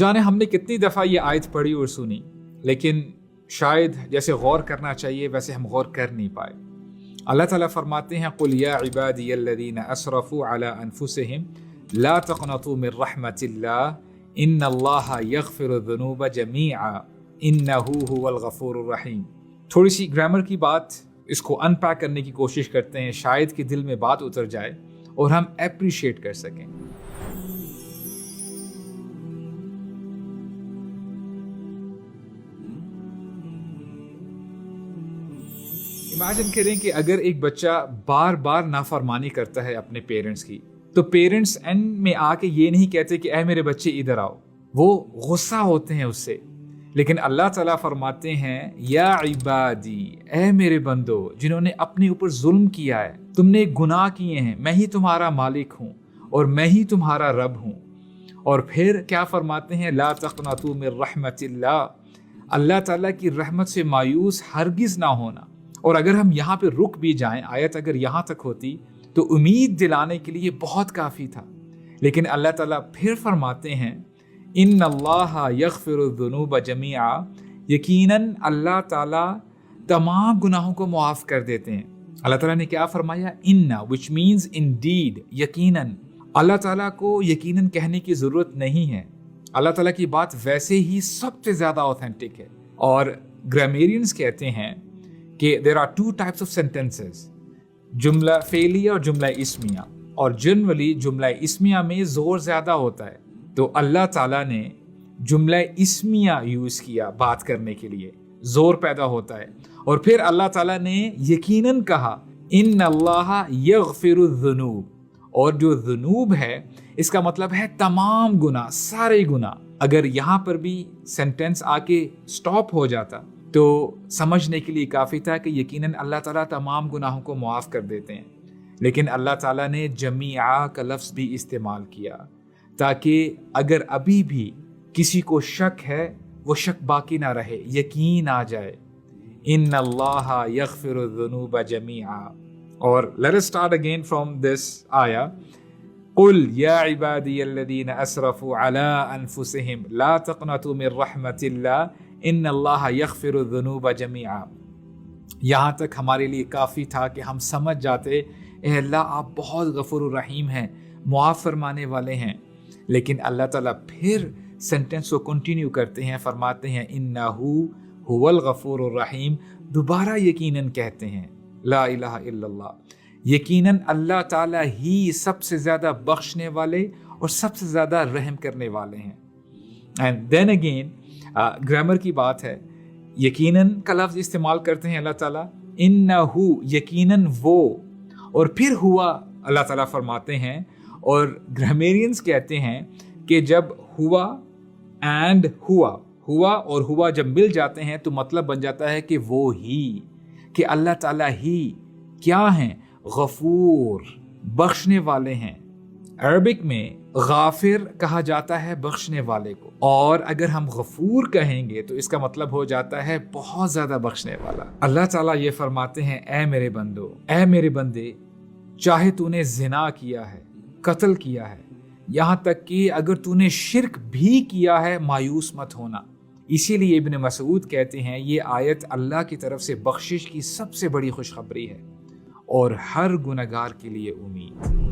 जाने हमने कितनी दफ़ा ये आयत पढ़ी और सुनी, लेकिन शायद जैसे गौर करना चाहिए वैसे हम गौर कर नहीं पाए। अल्लाह ताला फरमाते हैं कुल या इबादियल्लज़ीना असरफू अला अनफुसिहिम ला तक़नतू मिन रहमतिल्लाह इन्नल्लाहा यग़फ़िरुज़्ज़ुनूब जमीआ इन्नहू हुवल गफ़ूरुर रहीम। थोड़ी सी ग्रामर की बात, इसको अनपैक करने की कोशिश करते हैं, शायद कि दिल में बात उतर जाए और हम एप्रिशिएट कर सकें। इमेजिन करें कि अगर एक बच्चा बार बार नाफरमानी करता है अपने पेरेंट्स की, तो पेरेंट्स एंड में आके ये नहीं कहते कि ऐ मेरे बच्चे इधर आओ, वो गुस्सा होते हैं उससे। लेकिन अल्लाह ताला फरमाते हैं या इबादी, ऐ मेरे बंदो जिन्होंने अपने ऊपर जुल्म किया है, तुमने गुनाह किए हैं, मैं ही तुम्हारा मालिक हूँ और मैं ही तुम्हारा रब हूँ। और फिर क्या फरमाते हैं, ला तक़नतू मिन रहमतिल्लाह, अल्लाह ताला की रहमत से मायूस हरगिज ना होना। और अगर हम यहाँ पे रुक भी जाएं, आयत अगर यहाँ तक होती तो उम्मीद दिलाने के लिए बहुत काफ़ी था। लेकिन अल्लाह ताला फिर फरमाते हैं इन्नल्लाहा यग़फ़िरुज़्ज़ुनूब जमीआ, यकीनन अल्लाह ताला तमाम गुनाहों को मुआफ़ कर देते हैं। अल्लाह ताला ने क्या फरमाया, इन्ना, विच मीन्स इंडीड, यकीनन। अल्लाह ताला को यकीनन कहने की ज़रूरत नहीं है, अल्लाह ताला की बात वैसे ही सबसे ज़्यादा ऑथेंटिक है। और ग्रामेरियंस कहते हैं कि there are two types of sentences, जुमला फ़ेलिया और जुमला इस्मिया। और जनरली जुमला इस्मिया में ज़ोर ज़्यादा होता है, तो अल्लाह ताला ने जुमला इस्मिया यूज़ किया बात करने के लिए, ज़ोर पैदा होता है। और फिर अल्लाह ताला ने यकीनन कहा इन्नल्लाहा यग़फ़िरुज़्ज़ुनूब, और जो ज़ुनूब है इसका मतलब है तमाम गुनाह, सारे गुनाह। अगर यहाँ पर भी सेंटेंस आके स्टॉप हो जाता तो समझने के लिए काफ़ी था कि यकीनन अल्लाह ताला तमाम गुनाहों को मुआफ़ कर देते हैं। लेकिन अल्लाह ताला ने जमीआ का लफ्ज़ भी इस्तेमाल किया ताकि अगर अभी भी किसी को शक है वो शक बाकी ना रहे, यकीन आ जाए। इन्नल्लाहा यग़फ़िरुज़्ज़ुनूब जमीआ। और let us start again from this आया, कुल या इबादियल्लज़ीना असरफू अला अनफुसिहिम ला तक़नतू मिन रहमतिल्लाह इन्नल्लाहा यग़फ़िरुज़्ज़ुनूब जमीआ। यहाँ तक हमारे लिए काफ़ी था कि हम समझ जाते ए अल्लाह आप बहुत गफ़ूरुर रहीम हैं, मुआफ़ फरमाने वाले हैं। लेकिन अल्लाह ताला फिर सेंटेंस को कंटिन्यू करते हैं, फरमाते हैं इन्नहू हुवल गफ़ूरुर रहीम। दोबारा यकीनन कहते हैं ला इलाहा इल्लल्लाह, यकीनन अल्लाह ताला ही सबसे ज़्यादा बख्शने वाले और सबसे ज़्यादा रहम करने वाले हैं। एंड देन अगेन ग्रामर की बात है, यकीनन का लफ्ज़ इस्तेमाल करते हैं अल्लाह ताला, इन्नहू यकीनन वो, और फिर हुआ अल्लाह ताला फरमाते हैं। और ग्रामेरियंस कहते हैं कि जब हुआ एंड हुआ और हुआ जब मिल जाते हैं तो मतलब बन जाता है कि वो ही, कि अल्लाह ताला ही क्या हैं, गफूर, बख्शने वाले हैं। अरबिक में गाफिर कहा जाता है बख्शने वाले को, और अगर हम गफूर कहेंगे तो इसका मतलब हो जाता है बहुत ज्यादा बख्शने वाला। अल्लाह ताला ये फरमाते हैं, ऐ मेरे बंदो, ऐ मेरे बंदे, चाहे तूने जिना किया है, कत्ल किया है, यहाँ तक कि अगर तूने शिर्क भी किया है, मायूस मत होना। इसीलिए इब्न मसूद कहते हैं ये आयत अल्लाह की तरफ से बख्शिश की सबसे बड़ी खुशखबरी है और हर गुनहगार के लिए उम्मीद।